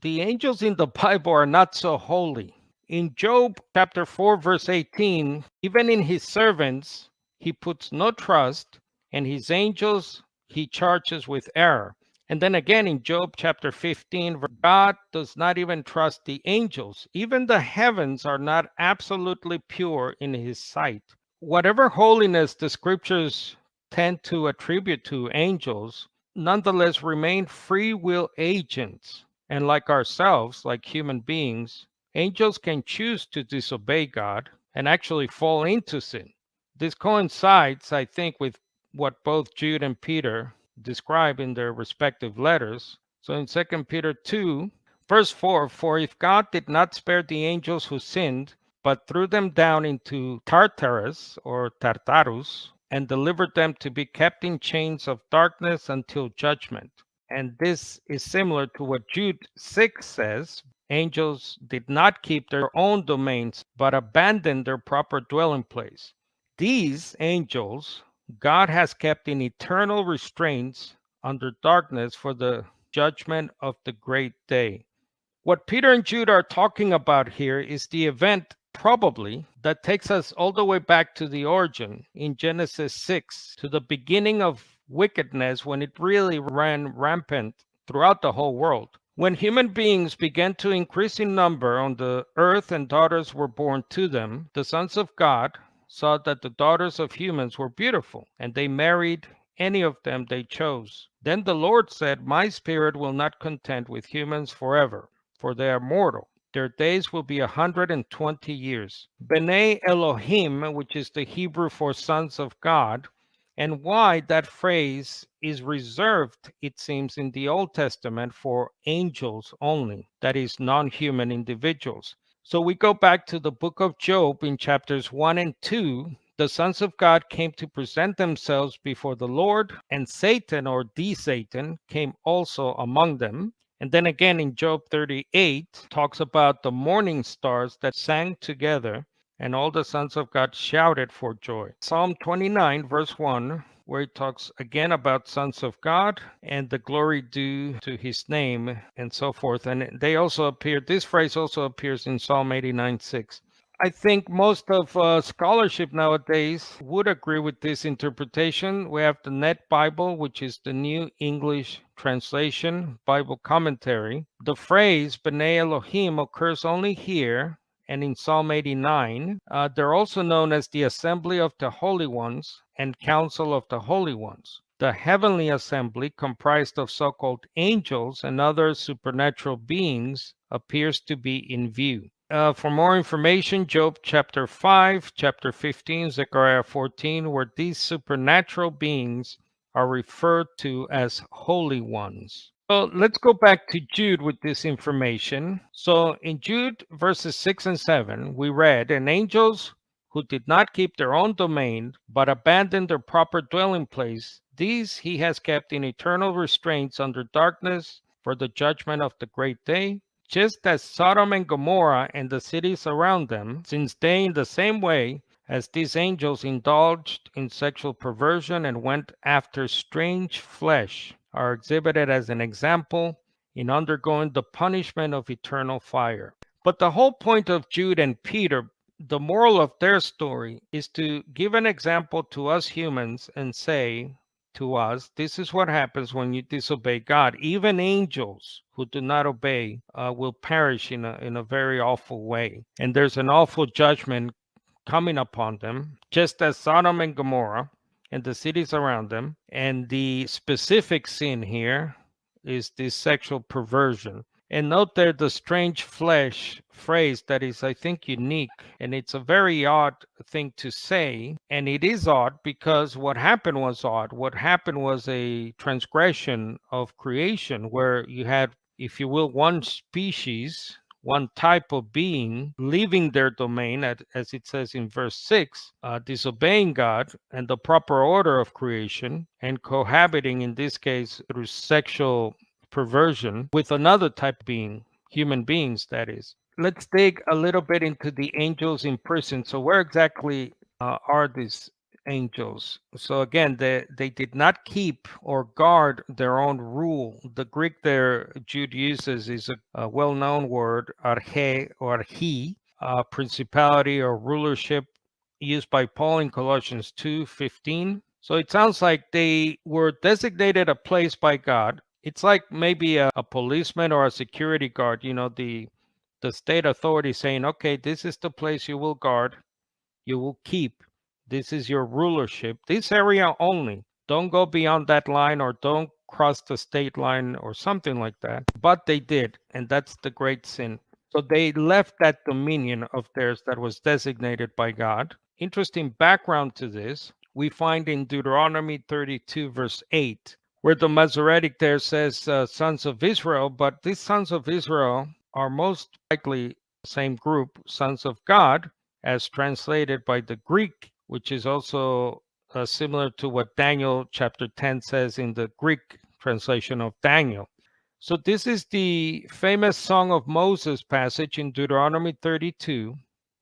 the angels in the Bible are not so holy. In Job chapter 4, verse 18, even in his servants, he puts no trust, and his angels he charges with error. And then again in Job chapter 15, God does not even trust the angels. Even the heavens are not absolutely pure in his sight. Whatever holiness the scriptures tend to attribute to angels, nonetheless remain free will agents. And like ourselves, like human beings, angels can choose to disobey God and actually fall into sin. This coincides, I think, with what both Jude and Peter describe in their respective letters. So in 2 Peter 2, verse 4, for if God did not spare the angels who sinned, but threw them down into Tartarus or Tartarus and delivered them to be kept in chains of darkness until judgment. And this is similar to what Jude 6 says. Angels did not keep their own domains, but abandoned their proper dwelling place. These angels God has kept in eternal restraints under darkness for the judgment of the great day. What Peter and Jude are talking about here is the event, probably, that takes us all the way back to the origin in Genesis 6, to the beginning of wickedness when it really ran rampant throughout the whole world. When human beings began to increase in number on the earth and daughters were born to them, the sons of God saw that the daughters of humans were beautiful, and they married any of them they chose. Then the Lord said, my spirit will not contend with humans forever, for they are mortal. Their days will be 120 years. B'nai Elohim, which is the Hebrew for sons of God, and why that phrase is reserved, it seems, in the Old Testament for angels only, that is, non-human individuals. So we go back to the book of Job in chapters 1 and 2. The sons of God came to present themselves before the Lord, and Satan, or the Satan, came also among them. And then again in Job 38, talks about the morning stars that sang together, and all the sons of God shouted for joy. Psalm 29, verse 1, where it talks again about sons of God and the glory due to his name and so forth. And they also appear, this phrase also appears in Psalm 89, 6. I think most of scholarship nowadays would agree with this interpretation. We have the Net Bible, which is the New English Translation Bible commentary. The phrase B'nai Elohim occurs only here and in Psalm 89. They're also known as the Assembly of the Holy Ones and Council of the Holy Ones. The heavenly assembly, comprised of so-called angels and other supernatural beings, appears to be in view. For more information, Job chapter 5, chapter 15, Zechariah 14, where these supernatural beings are referred to as holy ones. So let's go back to Jude with this information. So in Jude verses 6 and 7, we read, and angels who did not keep their own domain, but abandoned their proper dwelling place, these he has kept in eternal restraints under darkness for the judgment of the great day. Just as Sodom and Gomorrah and the cities around them, since they in the same way as these angels indulged in sexual perversion and went after strange flesh, are exhibited as an example in undergoing the punishment of eternal fire. But the whole point of Jude and Peter, the moral of their story, is to give an example to us humans and say to us, this is what happens when you disobey God. Even angels who do not obey will perish in a very awful way. And there's an awful judgment coming upon them, just as Sodom and Gomorrah and the cities around them. And the specific sin here is this sexual perversion. And note there the strange flesh phrase that is, I think, unique. And it's a very odd thing to say. And it is odd because what happened was odd. What happened was a transgression of creation where you had, if you will, one species, one type of being leaving their domain, as it says in verse 6, disobeying God and the proper order of creation, and cohabiting, in this case, through sexual perversion with another type of being, human beings, that is. Let's dig a little bit into the angels in prison. So where exactly are these angels. So again, they did not keep or guard their own rule. The Greek there Jude uses is a well-known word, arche or archi, principality or rulership, used by Paul in Colossians 2:15. So it sounds like they were designated a place by God. It's like maybe a policeman or a security guard, the state authority saying, okay, this is the place you will guard, you will keep. This is your rulership, this area only. Don't go beyond that line or don't cross the state line or something like that. But they did, and that's the great sin. So they left that dominion of theirs that was designated by God. Interesting background to this, we find in Deuteronomy 32, verse 8, where the Masoretic there says sons of Israel, but these sons of Israel are most likely the same group, sons of God, as translated by the Greek, which is also similar to what Daniel chapter 10 says in the Greek translation of Daniel. So this is the famous Song of Moses passage in Deuteronomy 32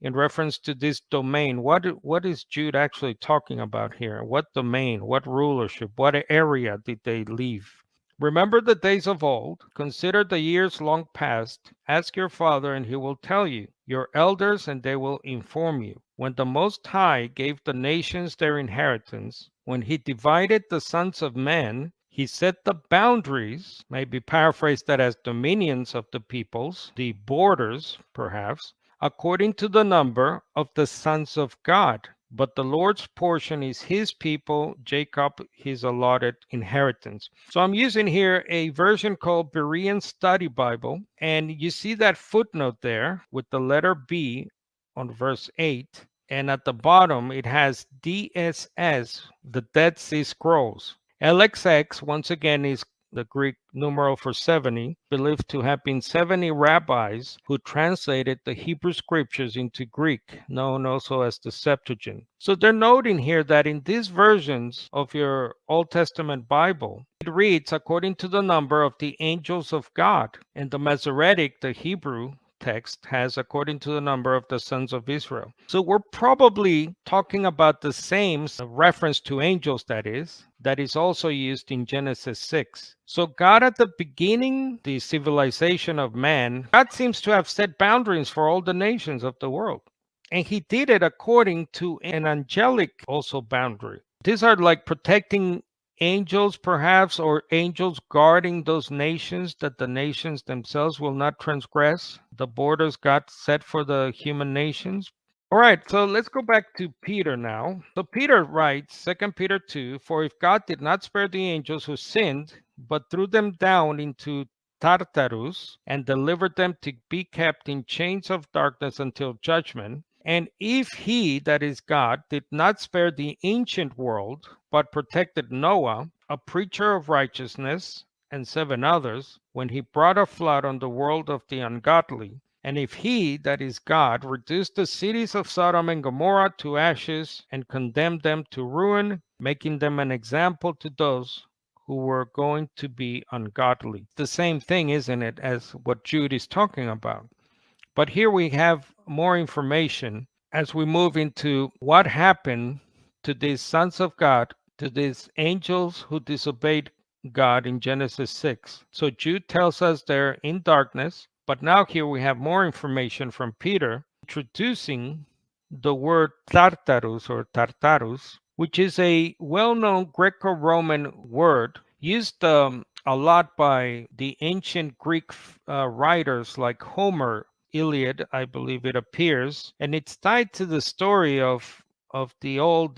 in reference to this domain. What is Jude actually talking about here? What domain, what rulership, what area did they leave? Remember the days of old, consider the years long past, ask your father and he will tell you, your elders and they will inform you. When the Most High gave the nations their inheritance, when he divided the sons of men, he set the boundaries, maybe paraphrase that as dominions of the peoples, the borders perhaps, according to the number of the sons of God. But the Lord's portion is his people, Jacob his allotted inheritance. So I'm using here a version called Berean Study Bible, and you see that footnote there with the letter B on verse 8, and at the bottom it has DSS, the Dead Sea Scrolls. LXX, once again, is the Greek numeral for 70, believed to have been 70 rabbis who translated the Hebrew scriptures into Greek, known also as the Septuagint. So they're noting here that in these versions of your Old Testament Bible, it reads according to the number of the angels of God. And the Masoretic, the Hebrew text, has according to the number of the sons of Israel. So we're probably talking about the same reference to angels, that is also used in Genesis 6. So God at the beginning, the civilization of man, God seems to have set boundaries for all the nations of the world. And he did it according to an angelic also boundary. These are like protecting angels perhaps, or angels guarding those nations, that the nations themselves will not transgress the borders God set for the human nations. All right, so let's go back to Peter now. So Peter writes, 2 Peter 2, for if God did not spare the angels who sinned, but threw them down into Tartarus and delivered them to be kept in chains of darkness until judgment, and if he, that is God, did not spare the ancient world, but protected Noah, a preacher of righteousness, and 7 others, when he brought a flood on the world of the ungodly, and if he, that is God, reduced the cities of Sodom and Gomorrah to ashes and condemned them to ruin, making them an example to those who were going to be ungodly. The same thing, isn't it, as what Jude is talking about? But here we have more information as we move into what happened to these sons of God, to these angels who disobeyed God in Genesis 6. So Jude tells us they're in darkness, but now here we have more information from Peter introducing the word Tartarus or Tartarus, which is a well-known Greco-Roman word used a lot by the ancient Greek writers like Homer. Iliad, I believe it appears, and it's tied to the story of the old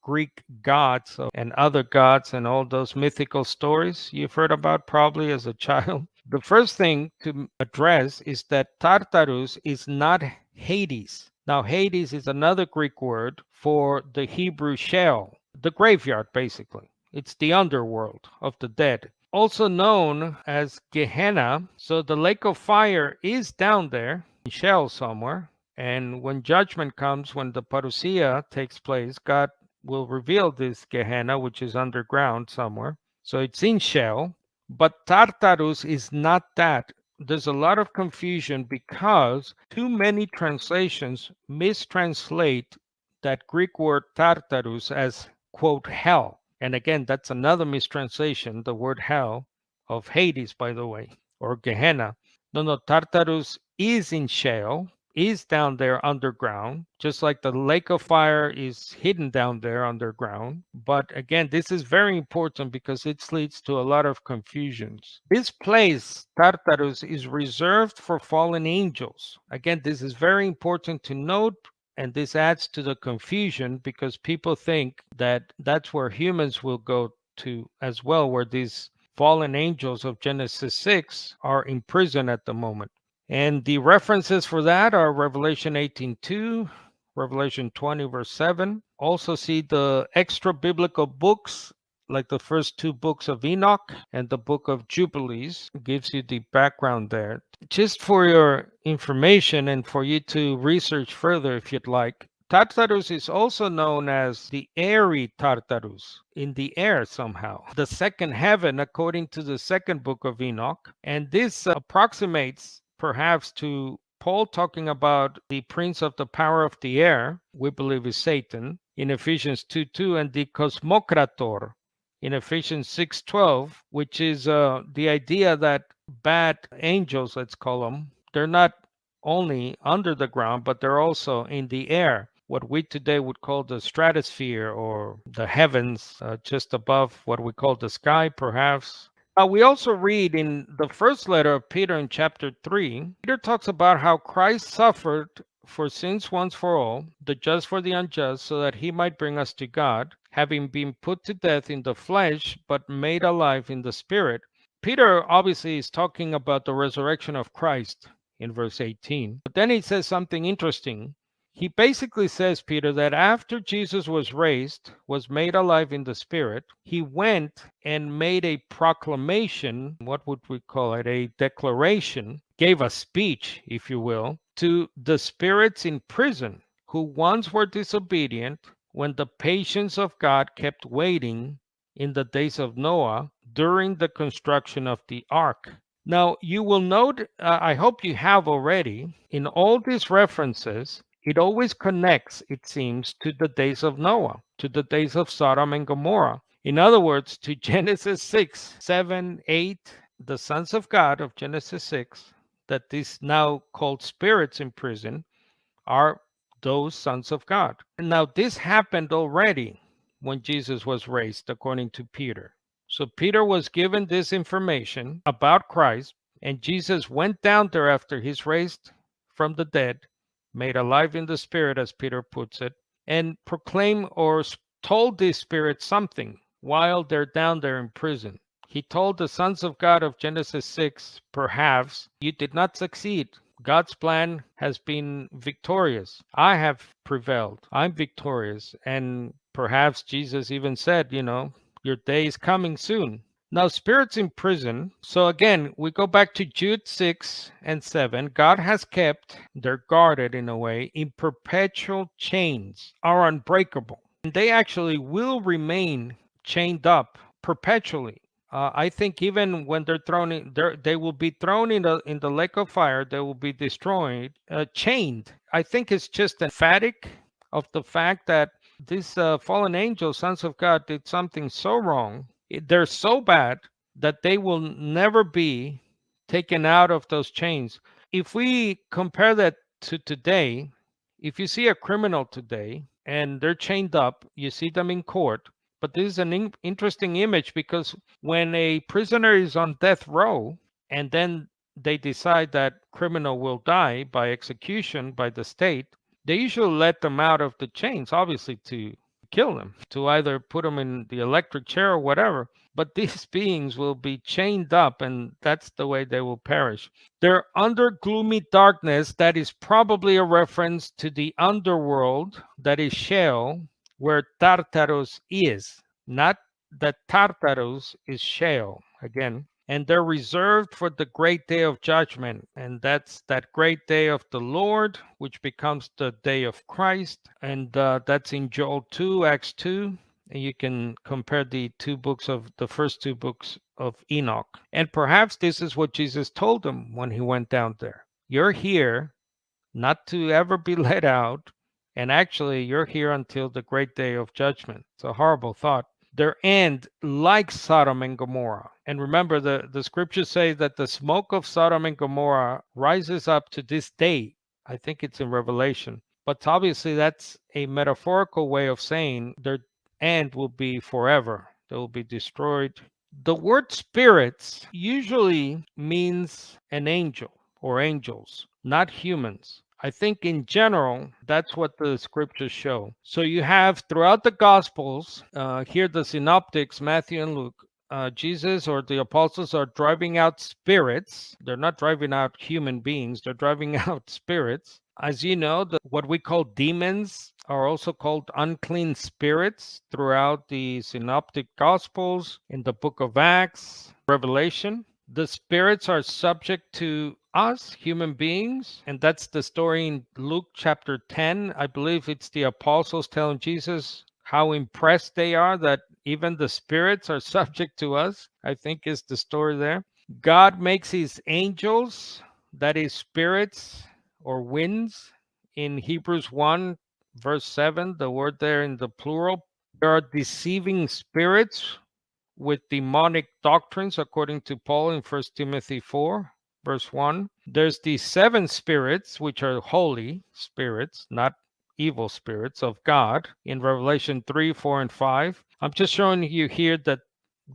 Greek gods and other gods and all those mythical stories you've heard about probably as a child. The first thing to address is that Tartarus is not Hades. Now, Hades is another Greek word for the Hebrew Sheol, the graveyard, basically. It's the underworld of the dead, also known as Gehenna. So the lake of fire is down there in Sheol somewhere. And when judgment comes, when the parousia takes place, God will reveal this Gehenna, which is underground somewhere. So it's in Sheol. But Tartarus is not that. There's a lot of confusion because too many translations mistranslate that Greek word Tartarus as, quote, hell. And again, that's another mistranslation, the word hell, of Hades, by the way, or Gehenna. No, Tartarus is in Sheol, is down there underground, just like the lake of fire is hidden down there underground. But again, this is very important because it leads to a lot of confusions. This place, Tartarus, is reserved for fallen angels. Again, this is very important to note, and this adds to the confusion because people think that that's where humans will go to as well, where these fallen angels of Genesis 6 are in prison at the moment. And the references for that are Revelation 18:2, Revelation 20, verse 7. Also see the extra biblical books, like the first two books of Enoch and the book of Jubilees. It gives you the background there. Just for your information and for you to research further if you'd like, Tartarus is also known as the airy Tartarus, in the air somehow. The second heaven, according to the second book of Enoch. And this approximates perhaps to Paul talking about the prince of the power of the air, we believe is Satan, in Ephesians 2:2, and the cosmocrator in Ephesians 6:12, which is the idea that bad angels, let's call them, they're not only under the ground, but they're also in the air, what we today would call the stratosphere or the heavens, just above what we call the sky, perhaps. We also read in the first letter of Peter in chapter 3, Peter talks about how Christ suffered for sins once for all, the just for the unjust, so that he might bring us to God, having been put to death in the flesh, but made alive in the spirit. Peter obviously is talking about the resurrection of Christ in verse 18. But then he says something interesting. He basically says, Peter, that after Jesus was raised, was made alive in the spirit, he went and made a proclamation, what would we call it, a declaration, gave a speech, if you will, to the spirits in prison who once were disobedient when the patience of God kept waiting in the days of Noah during the construction of the ark. Now, you will note, I hope you have already, in all these references, it always connects, it seems, to the days of Noah, to the days of Sodom and Gomorrah. In other words, to Genesis 6, 7, 8, the sons of God of Genesis 6, that these now called spirits in prison are those sons of God. Now, this happened already when Jesus was raised, according to Peter. So Peter was given this information about Christ, and Jesus went down there after he's raised from the dead, made alive in the spirit, as Peter puts it, and proclaimed or told these spirits something while they're down there in prison. He told the sons of God of Genesis 6, perhaps, you did not succeed. God's plan has been victorious. I have prevailed. I'm victorious. And perhaps Jesus even said, your day is coming soon. Now, spirits in prison. So again, we go back to Jude 6 and 7. God has kept, they're guarded in a way, in perpetual chains, are unbreakable. And they actually will remain chained up perpetually. I think even when they're thrown in, they will be thrown in the lake of fire. They will be destroyed, chained. I think it's just emphatic of the fact that these fallen angels, sons of God, did something so wrong. They're so bad that they will never be taken out of those chains. If we compare that to today, if you see a criminal today and they're chained up, you see them in court. But this is an interesting image because when a prisoner is on death row and then they decide that criminal will die by execution by the state, they usually let them out of the chains, obviously to kill them, to either put them in the electric chair or whatever. But these beings will be chained up, and that's the way they will perish. They're under gloomy darkness. That is probably a reference to the underworld, that is Sheol, where Tartarus is. Not that Tartarus is Sheol, again. And they're reserved for the great day of judgment. And that's that great day of the Lord, which becomes the day of Christ. And that's in Joel 2, Acts 2. And you can compare the first two books of Enoch. And perhaps this is what Jesus told them when he went down there. You're here not to ever be let out, And actually, you're here until the great day of judgment. It's a horrible thought. Their end, like Sodom and Gomorrah. And remember, the scriptures say that the smoke of Sodom and Gomorrah rises up to this day. I think it's in Revelation. But obviously, that's a metaphorical way of saying their end will be forever. They will be destroyed. The word spirits usually means an angel or angels, not humans. I think in general, that's what the scriptures show. So you have throughout the Gospels, here the synoptics, Matthew and Luke, Jesus or the apostles are driving out spirits. They're not driving out human beings, they're driving out spirits. As you know, what we call demons are also called unclean spirits throughout the synoptic Gospels, in the book of Acts, Revelation. The spirits are subject to us, human beings, and that's the story in Luke chapter 10. I believe it's the apostles telling Jesus how impressed they are that even the spirits are subject to us, I think is the story there. God makes his angels, that is spirits or winds, in Hebrews 1 verse 7, the word there in the plural. There are deceiving spirits with demonic doctrines, according to Paul in 1 Timothy 4, verse 1. There's the seven spirits, which are holy spirits, not evil spirits of God, in Revelation 3, 4, and 5. I'm just showing you here that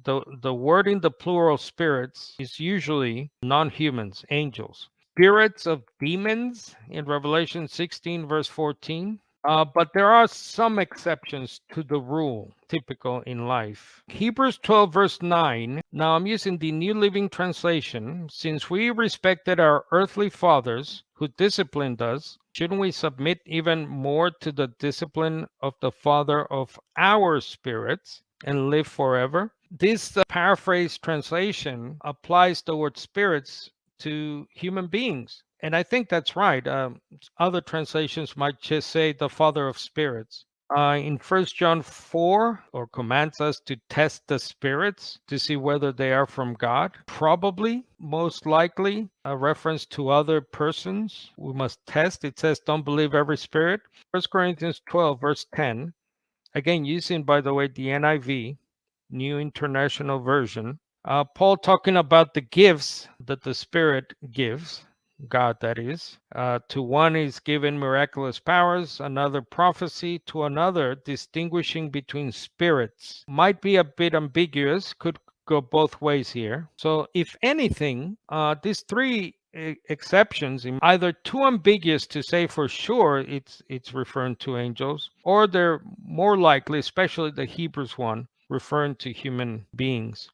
the word in the plural spirits is usually non-humans, angels. Spirits of demons in Revelation 16, verse 14. But there are some exceptions to the rule typical in life. Hebrews 12, verse 9. Now I'm using the New Living Translation. Since we respected our earthly fathers who disciplined us, shouldn't we submit even more to the discipline of the Father of our spirits and live forever? This paraphrase translation applies the word spirits to human beings. And I think that's right. Other translations might just say the Father of spirits. In 1 John 4, or commands us to test the spirits to see whether they are from God. Probably, most likely, a reference to other persons. We must test. It says, don't believe every spirit. 1 Corinthians 12, verse 10. Again, using, by the way, the NIV, New International Version. Paul talking about the gifts that the Spirit gives, God that is. To one is given miraculous powers, another prophecy, to another distinguishing between spirits. Might be a bit ambiguous, could go both ways here. So if anything, these three exceptions, either too ambiguous to say for sure it's referring to angels, or they're more likely, especially the Hebrews one, referring to human beings.